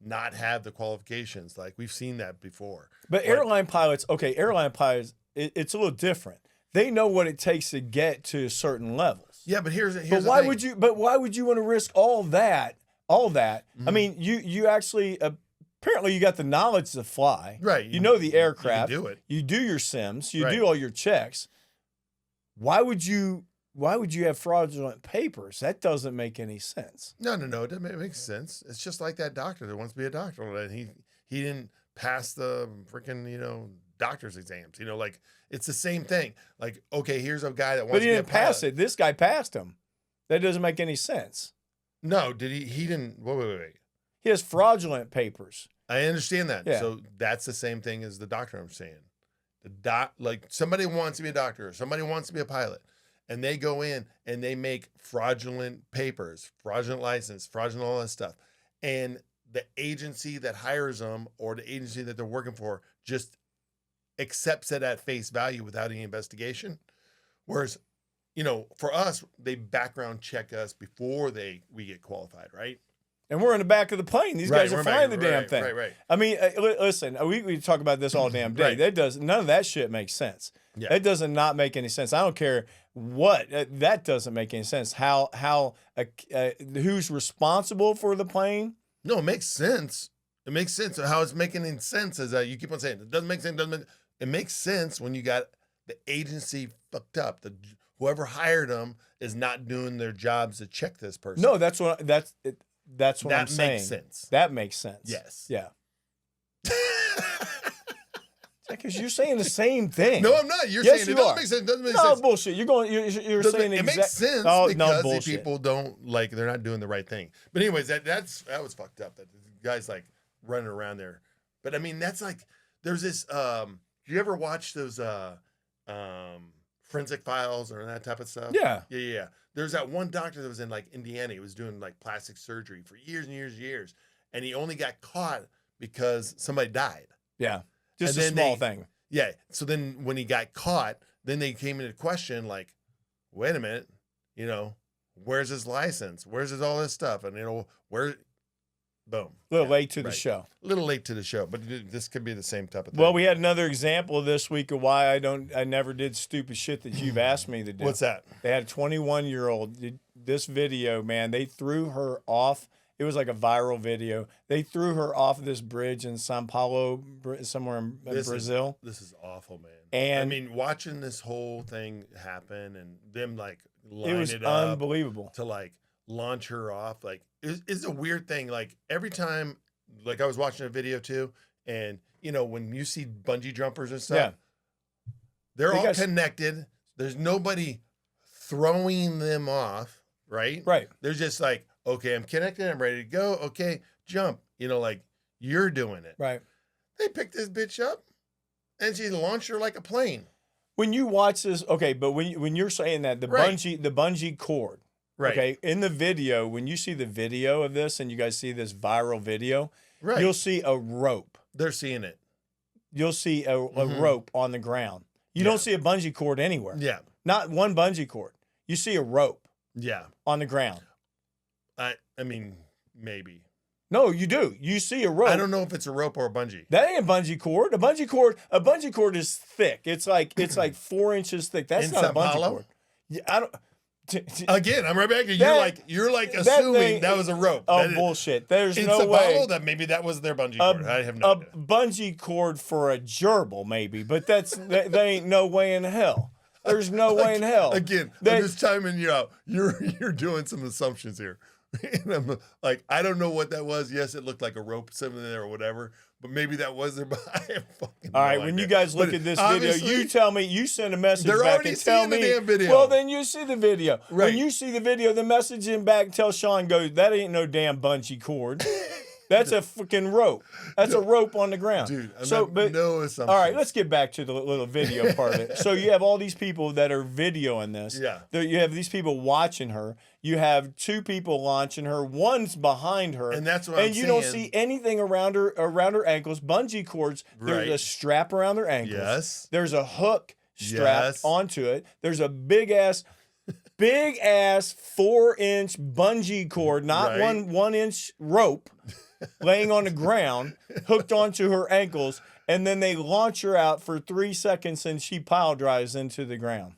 not have the qualifications. Like, we've seen that before. But airline pilots, it's a little different. They know what it takes to get to certain levels. Yeah, but here's why would you want to risk all that? Mm-hmm. I mean, you actually apparently you got the knowledge to fly. Right. You know the aircraft. You can do it. You do your sims. You do all your checks. Why would you have fraudulent papers? That doesn't make any sense. No. It doesn't make sense. It's just like that doctor that wants to be a doctor, and he didn't pass the freaking doctor's exams. Like, it's the same thing. Like, okay, here's a guy that wants to be a pilot. But he didn't pass it. This guy passed him. That doesn't make any sense. No, did he? He didn't. Wait. He has fraudulent papers. I understand that. Yeah. So that's the same thing as the doctor I'm saying. Like, somebody wants to be a doctor, or somebody wants to be a pilot, and they go in and they make fraudulent papers, fraudulent license, fraudulent all that stuff. And the agency that hires them or the agency that they're working for just accepts it at face value without any investigation. Whereas, for us, they background check us before we get qualified, right? And we're in the back of the plane. These guys are flying the damn thing. Right. I mean, listen, we talk about this all damn day. Right. None of that shit makes sense. Yeah. That does not make any sense. I don't care what. That doesn't make any sense. Who's responsible for the plane? No, it makes sense. It makes sense. How it's making any sense is that you keep on saying it doesn't make sense. It makes sense when you got the agency fucked up. Whoever hired them is not doing their jobs to check this person. No, that's what I'm saying. That makes sense. That makes sense. Yes. Yeah. Because you're saying the same thing. No, I'm not. You're Yes, saying you it doesn't are. make sense. It doesn't make No, sense. bullshit. You're saying it makes sense because these people don't they're not doing the right thing. But anyways, that was fucked up. That the guy's like running around there. But I mean, that's like there's this. You ever watch those Forensic Files or that type of stuff? Yeah. Yeah. There's that one doctor that was in like Indiana. He was doing like plastic surgery for years and years and years, and he only got caught because somebody died. Yeah. Just a small thing. Yeah. So then when he got caught, then they came into question like, wait a minute, where's his license? Where's all this stuff? And boom. A little late to the show. A little late to the show, but this could be the same type of thing. Well, we had another example this week of why I never did stupid shit that you've asked me to do. What's that? They had a 21-year-old. This video, man, they threw her off. It was like a viral video. They threw her off this bridge in São Paulo, somewhere in Brazil. This is awful, man. And I mean, watching this whole thing happen and them like line it was it up unbelievable to like launch her off. Like it's a weird thing. Like every time, like I was watching a video too, and when you see bungee jumpers and stuff, they're all connected. There's nobody throwing them off, right? Right. They're just like, okay, I'm connected. I'm ready to go. Okay, jump. Like you're doing it. Right. They picked this bitch up, and she launched her like a plane. When you watch this, okay, but when you're saying that the bungee cord, right? Okay, in the video, when you see the video of this, and you guys see this viral video, right? You'll see a rope. They're seeing it. You'll see a rope on the ground. You don't see a bungee cord anywhere. Yeah. Not one bungee cord. You see a rope. Yeah. On the ground. I mean, maybe. No, you do. You see a rope. I don't know if it's a rope or a bungee. That ain't a bungee cord. A bungee cord is thick. It's like 4 inches thick. That's not a bungee cord. Yeah, I don't. Again, I'm right back. You're like assuming that was a rope. Oh, bullshit. There's in no Sao way. Paulo, that maybe that was their bungee cord. I have no idea. A bungee cord for a gerbil, maybe, but that ain't no way in hell. There's no way in hell. Again, I'm just timing you out. You're doing some assumptions here. And I'm like, I don't know what that was. Yes, it looked like a rope sitting there or whatever, but maybe that was there. But I have fucking all right, when you guys look at this video, you tell me, you send a message back and tell me. The damn video. Well, then you see the video. Right. When you see the video, the message in back tell Shawn, go, that ain't no damn bungee cord. That's a fucking rope. That's a rope on the ground. Dude, no assumptions. All right, let's get back to the little video part of it. So you have all these people that are videoing this. Yeah. You have these people watching her. You have two people launching her. One's behind her. And that's what I'm saying. And you don't see anything around her ankles. Bungee cords. There's a strap around their ankles. Yes. There's a hook strapped onto it. There's a big ass 4-inch bungee cord, not 1 inch rope, laying on the ground, hooked onto her ankles, and then they launch her out for 3 seconds and she pile drives into the ground.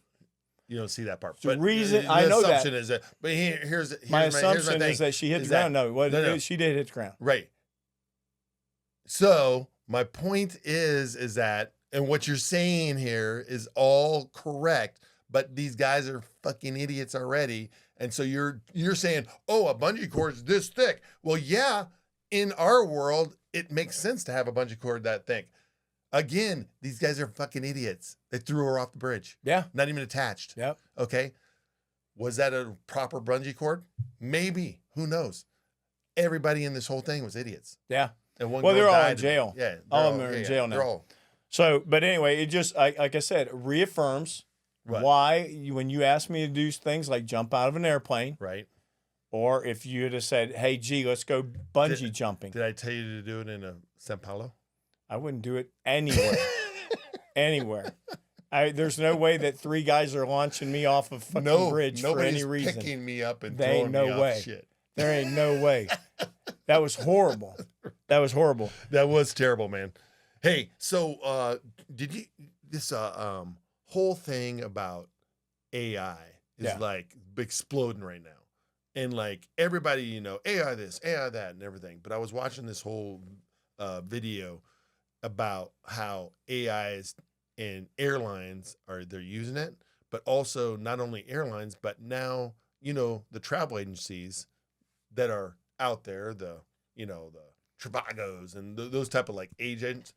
You don't see that part. The reason I know that. Is that. But here's my assumption is that she hit the ground. No, she did hit the ground. Right. So my point is that, and what you're saying here is all correct, but these guys are fucking idiots already. And so you're saying, oh, a bungee cord is this thick. Well, yeah, in our world, it makes sense to have a bungee cord that thick. Again, these guys are fucking idiots. They threw her off the bridge. Yeah. Not even attached. Yep. Okay. Was that a proper bungee cord? Maybe. Who knows? Everybody in this whole thing was idiots. Yeah. And well, they're all in jail. Yeah. All of them are in jail now. So, but anyway, it just, like I said, reaffirms why when you ask me to do things like jump out of an airplane. Right. Or if you had have said, hey, G, let's go bungee jumping. Did I tell you to do it in Sao Paulo? I wouldn't do it anywhere. anywhere. There's no way that 3 guys are launching me off a fucking bridge for any reason. Nobody's picking me up and There throwing ain't no me off way. shit. There ain't no way. That was horrible. That was horrible. That was terrible, man. Hey, so did you this whole thing about AI is like exploding right now. And like everybody, you know, AI this, AI that, and everything. But I was watching this whole video about how AI is in airlines they're using it, but also not only airlines, but now, you know, the travel agencies that are out there, the Trivagos and those type of like agents,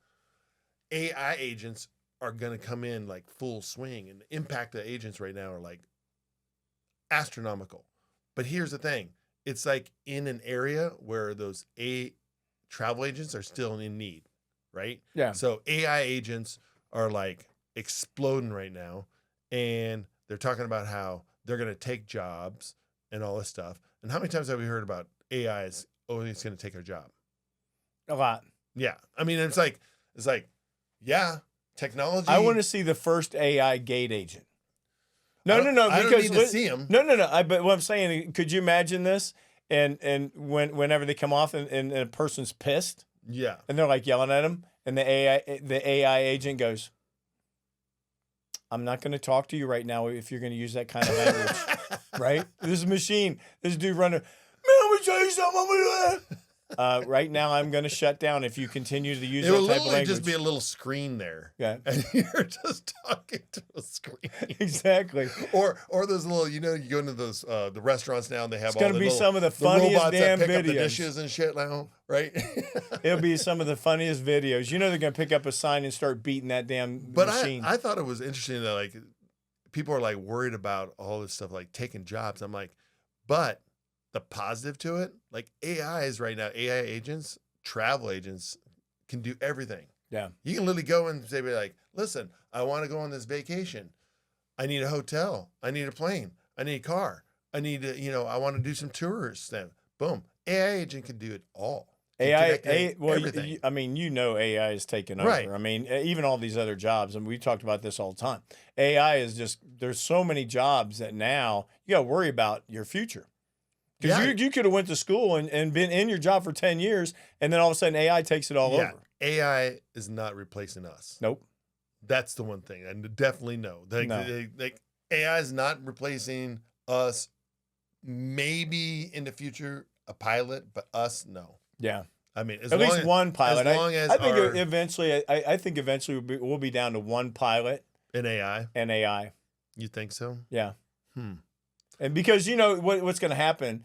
AI agents are going to come in like full swing, and the impact of agents right now are like astronomical. But here's the thing. It's like in an area where those travel agents are still in need, right? Yeah. So AI agents are like exploding right now, and they're talking about how they're going to take jobs and all this stuff. And how many times have we heard about AI is, it's going to take our job? A lot. Yeah. I mean, it's like, yeah, technology. I want to see the first AI gate agent. No. I don't need to see them. No. But what I'm saying, could you imagine this? And whenever they come off and a person's pissed, yeah, and they're like yelling at him, and the AI agent goes, "I'm not going to talk to you right now if you're going to use that kind of language." Right? This is a machine. This dude running. Man, I'm gonna tell you something. I'm gonna do that. Right now, I'm going to shut down if you continue to use that type of language. It will just be a little screen there. Yeah. And you're just talking to a screen. Exactly. Or those little, you know, you go into those the restaurants now and they have it's all the be some of the funniest robots damn that pick videos. up the dishes and shit now, right? It'll be some of the funniest videos. You know they're going to pick up a sign and start beating that damn machine. I thought it was interesting that like people are like worried about all this stuff like taking jobs. I'm like, but the positive to it, like AI is right now, AI agents, travel agents can do everything. Yeah. You can literally go and say, like, listen, I want to go on this vacation. I need a hotel. I need a plane. I need a car. I need to, you know, I want to do some tours. Then boom. AI agent can do it all. Everything. I mean, you know, AI is taking over. Right. I mean, even all these other jobs, and we talked about this all the time. AI is just, there's so many jobs that now you got to worry about your future. Because you could have went to school and been in your job for 10 years, and then all of a sudden AI takes it all over. AI is not replacing us. Nope. That's the one thing. And definitely no. AI is not replacing us. Maybe in the future, a pilot, but us, no. Yeah. I mean, at least one pilot. I think eventually we'll be down to one pilot. In AI? And AI. You think so? Yeah. And because you know what's going to happen,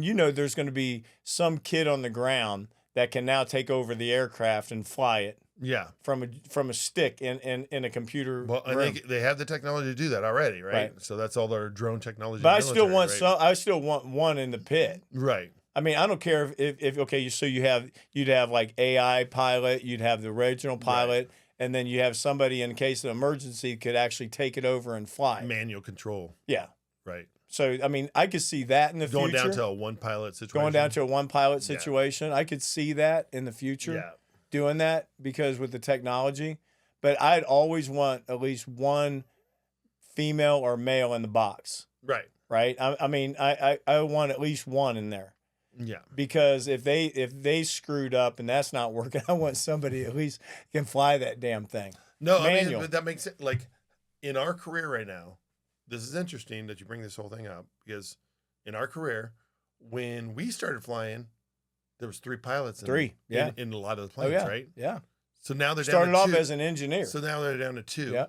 you know, there's going to be some kid on the ground that can now take over the aircraft and fly it. Yeah. From a stick in a computer. Well, I think they have the technology to do that already, right? So that's all their drone technology. But I still want one in the pit. Right. I mean, I don't care if okay, so you'd have like AI pilot, you'd have the original pilot. Right. And then you have somebody in case of emergency could actually take it over and fly. Manual control. Yeah. Right. So, I mean, I could see that in the future. Going down to a one pilot situation. I could see that in the future. Yeah. Doing that because with the technology. But I'd always want at least one female or male in the box. Right. Right? I mean, I want at least one in there. Yeah. Because if they screwed up and that's not working, I want somebody at least can fly that damn thing. No, manual. I mean, that makes it like in our career right now. This is interesting that you bring this whole thing up because in our career, when we started flying, there was 3 pilots. In a lot of the planes, right? Yeah. So now they're started down to 2. Off as an engineer. So now they're down to 2. Yeah.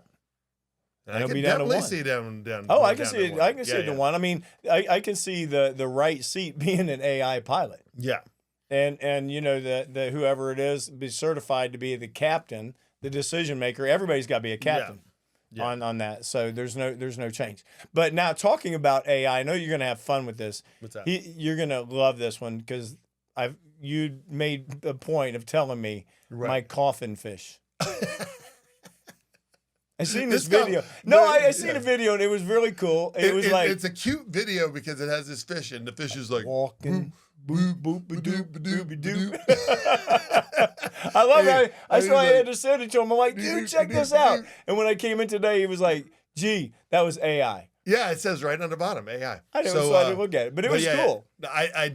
And I can definitely see down. Oh, I can see it. I can see it to 1. I mean, I can see the right seat being an AI pilot. Yeah. And you know the whoever it is be certified to be the captain, the decision maker. Everybody's got to be a captain. Yeah. On that. So there's no change. But now talking about AI, I know you're going to have fun with this. What's that? You're going to love this one because you made a point of telling me my coffin fish. I seen this video. I seen a video and it was really cool. It's a cute video because it has this fish and the fish is like walking boop, boop, doop, doop, doop. I love that. That's why I had to send it to him. I'm like, dude, check this out. And when I came in today, he was like, gee, that was AI. Yeah, it says right on the bottom, AI. I know, so I didn't look at it, but it was cool. I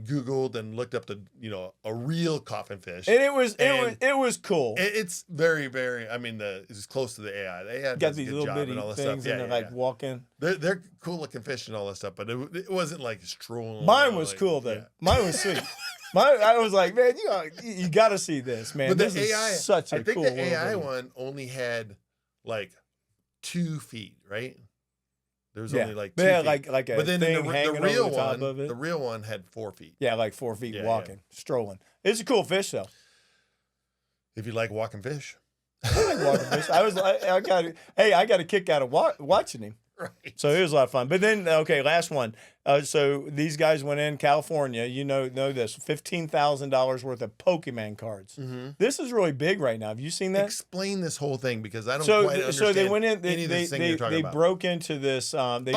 Googled and looked up a real coffin fish. And it was cool. It's very, very, I mean, it's close to the AI. The AI got these little bitty things and they're like walking. They're cool looking fish and all that stuff, but it wasn't like strolling. Mine was cool though. Yeah. Mine was sweet. I was like, man, you got to see this, man. But this the AI, is such a cool. I think the AI one only had like 2 feet, right? There was only like 2 feet. like a thing hanging over the top of it. The real one had 4 feet. Yeah, like 4 feet walking, strolling. It's a cool fish though. If you like walking fish. I like walking fish. I got a kick out of watching him. Right. So it was a lot of fun. But then, okay, last one. So these guys went in California. You know this, $15,000 worth of Pokémon cards. Mm-hmm. This is really big right now. Have you seen that? Explain this whole thing because I don't quite understand. So they went in. They broke into this. They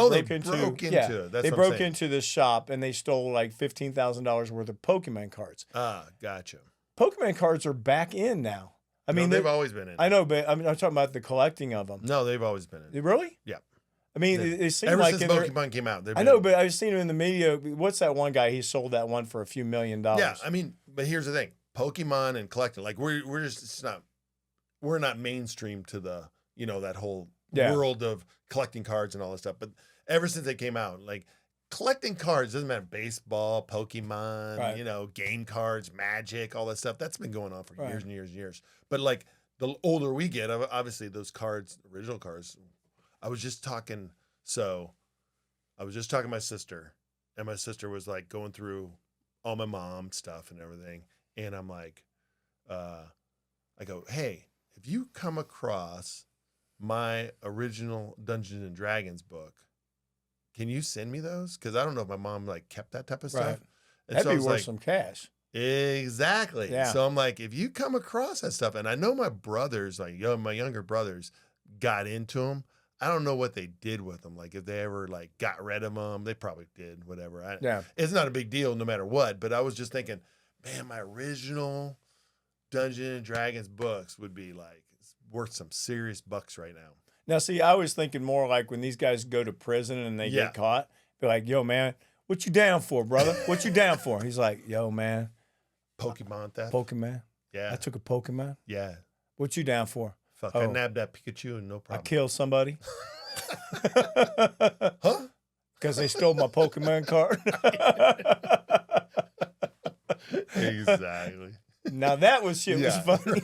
broke into this shop and they stole like $15,000 worth of Pokémon cards. Ah, gotcha. Pokemon cards are back in now. I mean, they've always been in. I know, but I'm talking about the collecting of them. No, they've always been in. Really? Yeah. I mean, it seemed ever like since Pokemon came out. I know, but I've seen him in the media. What's that one guy? He sold that one for a few $1 million. Yeah, I mean, but here's the thing: Pokemon and collecting, like we're not mainstream to the that whole world of collecting cards and all this stuff. But ever since they came out, like collecting cards doesn't matter. Baseball, Pokemon, right. Game cards, Magic, all that stuff. That's been going on for years and years and years. But like the older we get, obviously those cards, original cards. I was just talking to my sister, and my sister was like going through all my mom stuff and everything. And I'm like, I go, hey, if you come across my original Dungeons and Dragons book, can you send me those? Because I don't know if my mom like kept that type of stuff. Right. And that'd be worth some cash. Exactly. Yeah. So I'm like, if you come across that stuff, and I know my brothers, like my younger brothers, got into them. I don't know what they did with them. Like if they ever like got rid of them, they probably did, whatever. It's not a big deal no matter what, but I was just thinking, man, my original Dungeons and Dragons books would be like worth some serious bucks right now. Now, see, I was thinking more like when these guys go to prison and they get caught, be like, yo, man, what you down for, brother? What you down for? He's like, yo, man. Pokemon theft. Pokemon. Yeah. I took a Pokemon. Yeah. What you down for? Fuck, I nabbed that Pikachu and no problem. I killed somebody. Huh? Because they stole my Pokemon card. Exactly. Now that was funny.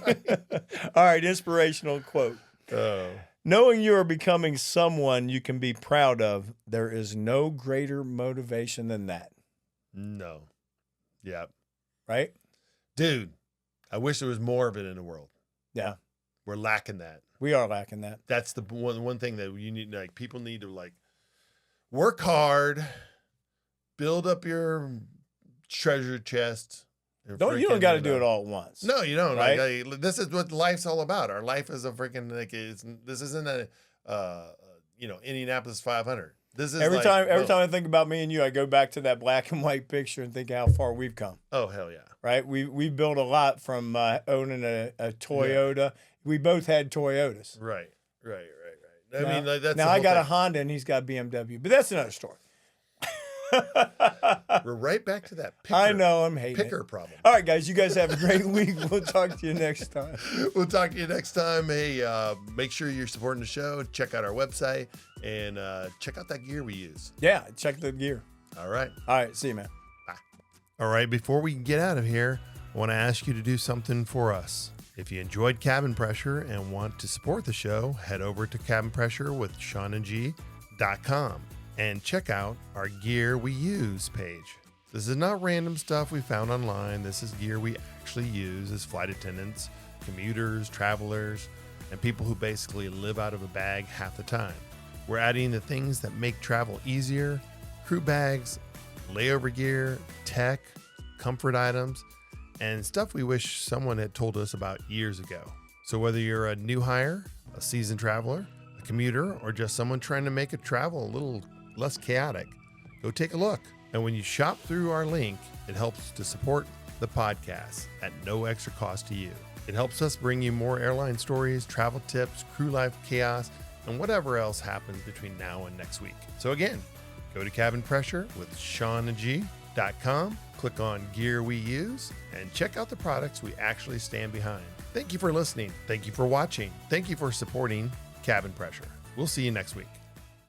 All right, inspirational quote. Oh. Knowing you are becoming someone you can be proud of, there is no greater motivation than that. No. Yeah. Right? Dude, I wish there was more of it in the world. Yeah. We're lacking that. We are lacking that. That's the one thing that you need. Like people need to like work hard, build up your treasure chest. You don't got to do it all at once. No, you don't. Right? Like, this is what life's all about. Our life is a freaking like. This isn't a Indianapolis 500. This is every time I think about me and you, I go back to that black and white picture and think how far we've come. Oh hell yeah! Right? We built a lot from owning a Toyota. Yeah. We both had Toyotas. Right. I mean, like, that's now I got a Honda and he's got a BMW, but that's another story. We're right back to that picker. I know, I'm hating picker problem. All right, guys, you guys have a great week. We'll talk to you next time. We'll talk to you next time. Hey, make sure you're supporting the show. Check out our website and check out that gear we use. Yeah, check the gear. All right. All right, see you, man. Bye. All right, before we get out of here, I want to ask you to do something for us. If you enjoyed Cabin Pressure and want to support the show, head over to Cabin Pressure with ShawnandG.com and check out our Gear We Use page. This is not random stuff we found online. This is gear we actually use as flight attendants, commuters, travelers, and people who basically live out of a bag half the time. We're adding the things that make travel easier: crew bags, layover gear, tech, comfort items, and stuff we wish someone had told us about years ago. So whether you're a new hire, a seasoned traveler, a commuter, or just someone trying to make a travel a little less chaotic, go take a look. And when you shop through our link, it helps to support the podcast at no extra cost to you. It helps us bring you more airline stories, travel tips, crew life chaos, and whatever else happens between now and next week. So again, go to Cabin Pressure with ShawnandG.com, click on Gear We Use, and check out the products we actually stand behind. Thank you for listening. Thank you for watching. Thank you for supporting Cabin Pressure. We'll see you next week.